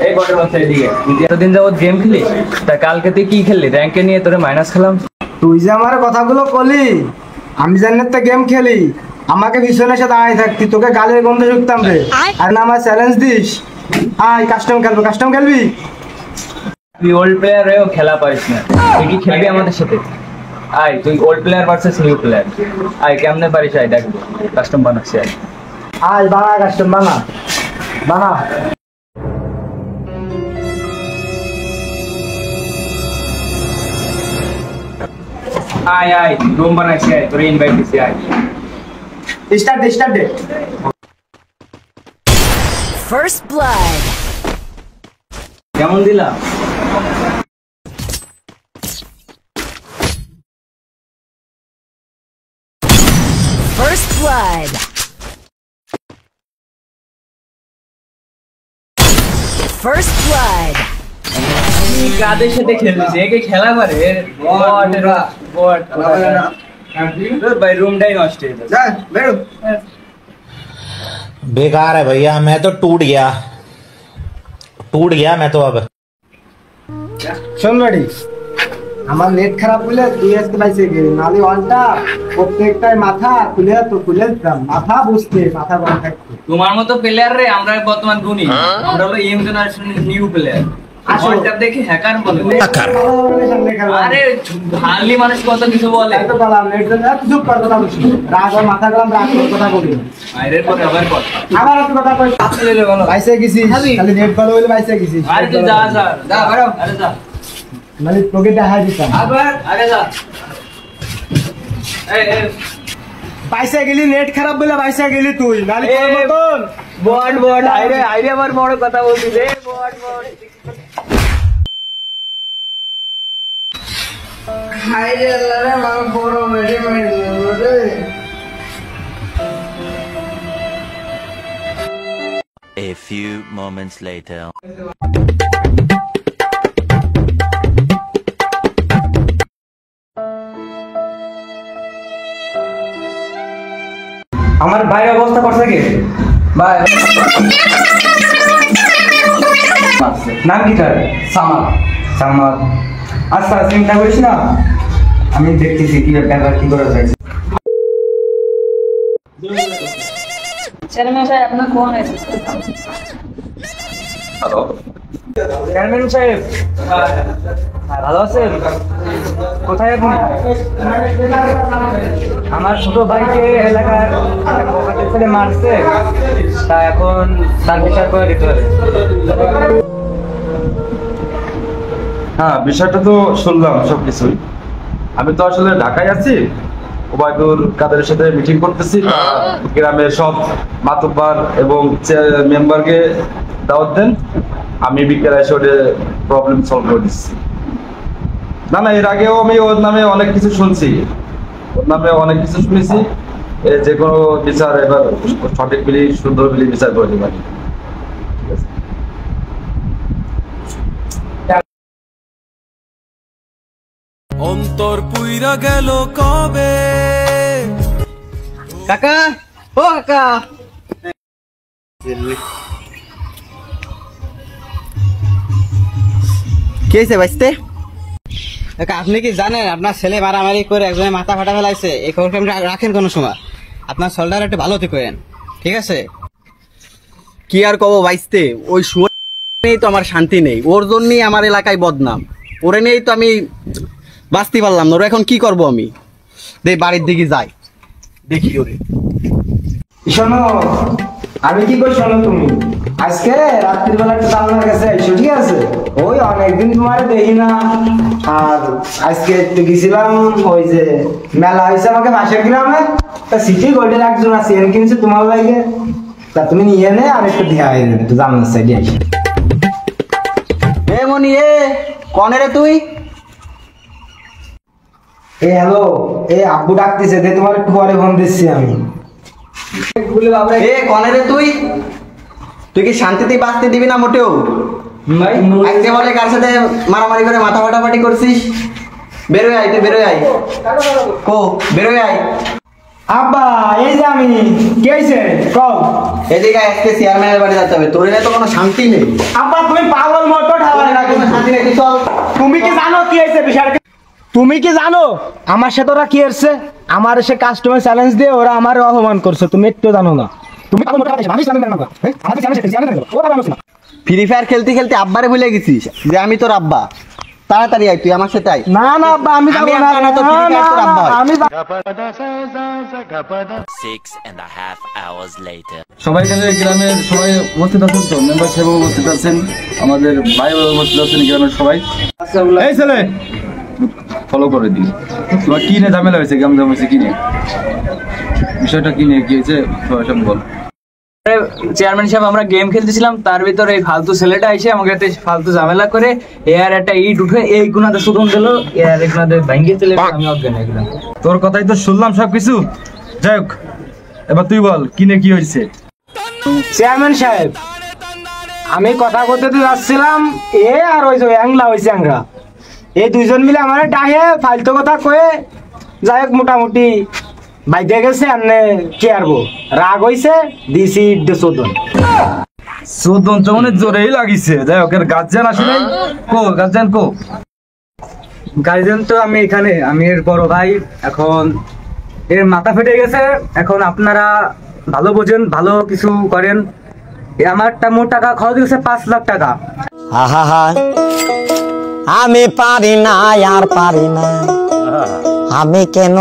এই বটের বাচ্চা এদিকে এতদিন যাবত গেম খেলি তা কালকে তুই কি খেললি র্যাঙ্কে নিয়ে তোরে মাইনাস খেলাম তুই যে আমার কথাগুলো বলি আমি জানি তো গেম খেলি আমাকে বিছানার সাথে দাঁড়াই থাকতি তোকে গালের গন্ধ শুকতাম রে আর না আমার চ্যালেঞ্জ দিস আয় কাস্টম খেলবি তুই ওল্ড প্লেয়ার হয়েও খেলা পারিস না তুই কি খেলবি আমাদের সাথে আয় তুই old player versus new player আয় কেমনে পারিস আয় দেখবো কাস্টম বানাচ্ছি আয় বানা কাস্টম বানা আয় রুম বানাচ্ছি আয় তোরে ইনভাইট দিছি আয় স্টার্ট দে First blood. কেমন দিলাম First blood. First blood. কাদের সাথে খেলছিস একে খেলা করে বট ভাই রুমটাই নষ্ট হয়ে যাচ্ছে যা বেরো बेकार है भैया मैं तो टूट गया मैं तो अब শোন বাড়ি আমার নেট খারাপ হলে তুই আজকে বাইসে গেলি নালে অনটা প্রত্যেকটাই মাথা খুলে দিতাম মাথা বুঝতে মাথা বন্ধ থাকতো তোমার মতো প্লেয়ার রে আমরা বর্তমান গুণী আমরা হলো ইয়ং জেনারেশনের নিউ প্লেয়ার অনটা দেখে হ্যাকার বলে আরে ভালি মানুষ কত কিছু বলে তো বললাম নেট জন্য চুপ কর কথা বলছি রাগ আর মাথা গরম রাগ করে কথা বলি বাইরের পরে আবার কথা আবার একটু কথা কই আসলে রে বলো বাইসে গেছি খালি নেট ভালো হইলে বাইসে গেছি আরে তুই যা বেরো আরে যা মানে তোকে দেখা দিতাম আবার আরে যা এই বাইসে গেলি নেট খারাপ বলে বাইসে গেলি তুই নালি তোর মতন বট আইরে আবার বড় কথা বলছিস রে বট হাইরে আল্লাহ রে আমার বড় মেরে রে A few moments later. আমার ভাইয়ের অবস্থা করছে কি ভাই নাম কি তার সামাদ আচ্ছা চিন্তা করিস না আমি দেখতেছি কি ব্যাপার কি করা যায় চেয়ারম্যান সাহেব আপনার ফোন আছে হ্যালো চেয়ারম্যান সাহেব ভালো আছেন কোথায় আপনি আমার ছোট ভাইকে এলাকার ছেলে মারছে তা এখন তার বিচার করে দিতে হবে হ্যাঁ বিষয়টা তো শুনলাম সবকিছুই আমি তো আসলে ঢাকায় আছি ওবায়দুল কাদেরের সাথে মিটিং করতেছি গ্রামের সব মাতব্বার এবং মেম্বারকে দাওয়াত দেন আমি বিকেলে এসে ওটা প্রবলেম সলভ করে দিচ্ছি না এর আগেও আমি ওর নামে অনেক কিছু শুনছি শুনেছি যে কোনো বিচার এবার সঠিক মিলি সুন্দর মিলি বিচার করে দিবেন অন্তর পুইরা গেল কবে কাকা ও কাকা কে হয়েছে বাইসতে আপনি কি জানেন আপনার ছেলে মারামারি করে একজনের মাথা ফাটা ফেলাইছে এই খবরটা আপনি রাখেন কোনো সময় আপনার সোলডার একটু ভালো করেন ঠিক আছে কি আর কব বাইসতে ওই শুয়েই তো আমার শান্তি নেই ওর জন্যই আমার এলাকায় বদনাম ওরে নেই তো আমি বাঁচতে পারলাম না ওরা এখন কি করব আমি বাড়ির দিকে যাই দেখি ওরে শোনো আমি কি করি শোনো তুমি আজকে রাত্রির বেলা একটু আপনার কাছে আইসো ঠিক আছে ওই অনেকদিন তোমার দেখি না আর আজকে একটু গেছিলাম ওই যে মেলা হয়েছে আমাকে পাশের গ্রামে তা সিটি গোল্ডের একজন আছে এর কিনছে তোমার লাগে তা তুমি নিয়ে নে আর একটু দেওয়া হয়ে যাবে একটু জানার সাইডে আইসো মনি কনে রে তুই হ্যালো আব্বু ডাকতেছে দে তোমার একটু পরে ফোন দিচ্ছি আমি কনে রে তুই কি শান্তিতে বাঁচতে দিবি না মোটেও আজকে বলে কার সাথে মারামারি করে মাথা ফাটাফাটি করছিস বেরোয় আয় তুই বেরোয় আয় বেরোয় আয় আব্বা এই যে আমি কে হয়েছে কও এদিকে আজকে চেয়ারম্যানের বাড়ি যেতে হবে, তোর এনে তো কোনো শান্তি নেই। আব্বা তুমি পাগল মতো ঠাওয়ালে না, কোনো শান্তি নেই, তুই চল। তুমি কি জানো কি হয়েছে বিষয়টা? তুমি কি জানো আমার সাথে ওরা কি হচ্ছে? আমার এসে কাস্টমার চ্যালেঞ্জ দিয়ে ওরা আমার অপমান করছে, তুমি একটু জানো না। তুমি পাগল মতো ভাবিস, ভাবিস না না না, আমাদের চ্যালেঞ্জ ও ভালো না। ফ্রি ফায়ার খেলতে খেলতে আব্বারে ভুলে গেছিস যে আমি তোর আব্বা। তাড়াতাড়ি আয়, তুই আমার সাথে আয়। না না আব্বা আমি যাব না, আমি তো ফ্রি ফায়ার তোর আব্বা হয়। আমি 6.5 hours later. সবাই এখানে গ্রামের সবাই উপস্থিত আছেন তো, মেম্বার সাহেব উপস্থিত আছেন, আমাদের ভাই উপস্থিত আছেন গ্রামের সবাই। এই ছেলে ফলো করে দিই, তোমার কি নিয়ে ঝামেলা হয়েছে, কেমন হয়েছে, কি নিয়ে বিষয়টা, কি নিয়ে কি হয়েছে সব বল। চেয়ারম্যান সাহেব আমরা গেম খেলতেছিলাম, তার ভিতরে এই ফালতু ছেলেটা এসে আমাকে একটা ফালতু ঝামেলা করে এর একটা ইট উঠে এই গুণাতে সুদন দিল, এর এই গুণাতে ভাঙ্গি চলে আমি অজ্ঞান হয়ে গেলাম। তোর কথাই তো শুনলাম সবকিছু, যাই হোক এবার তুই বল কি নিয়ে কি হয়েছে। চেয়ারম্যান সাহেব আমি কথা বলতে যাচ্ছিলাম, এ আর ওই যে অ্যাংলা হয়েছে অ্যাংরা, এই দুইজন মিলে আমার ডাহে ফালতু কথা কয়ে যাই হোক মোটামুটি বাইতে গেছে। এমনি কি আরবো, রাগ হয়েছে দিছি চোদন চোদন চমনে জোরেই লাগিছে। যাই হোক, এর গার্জিয়ান আসে নাই, কো গার্জিয়ান কো? গার্জেন তো আমি এখানে, আমি এর বড় ভাই, এখন এর মাথা ফেটে গেছে। এখন আপনারা ভালো বোঝেন, ভালো কিছু করেন। আমার মোট টাকা খরচ গেছে 5 লাখ টাকা। আমি পারি না আর পারি না, আমি কেন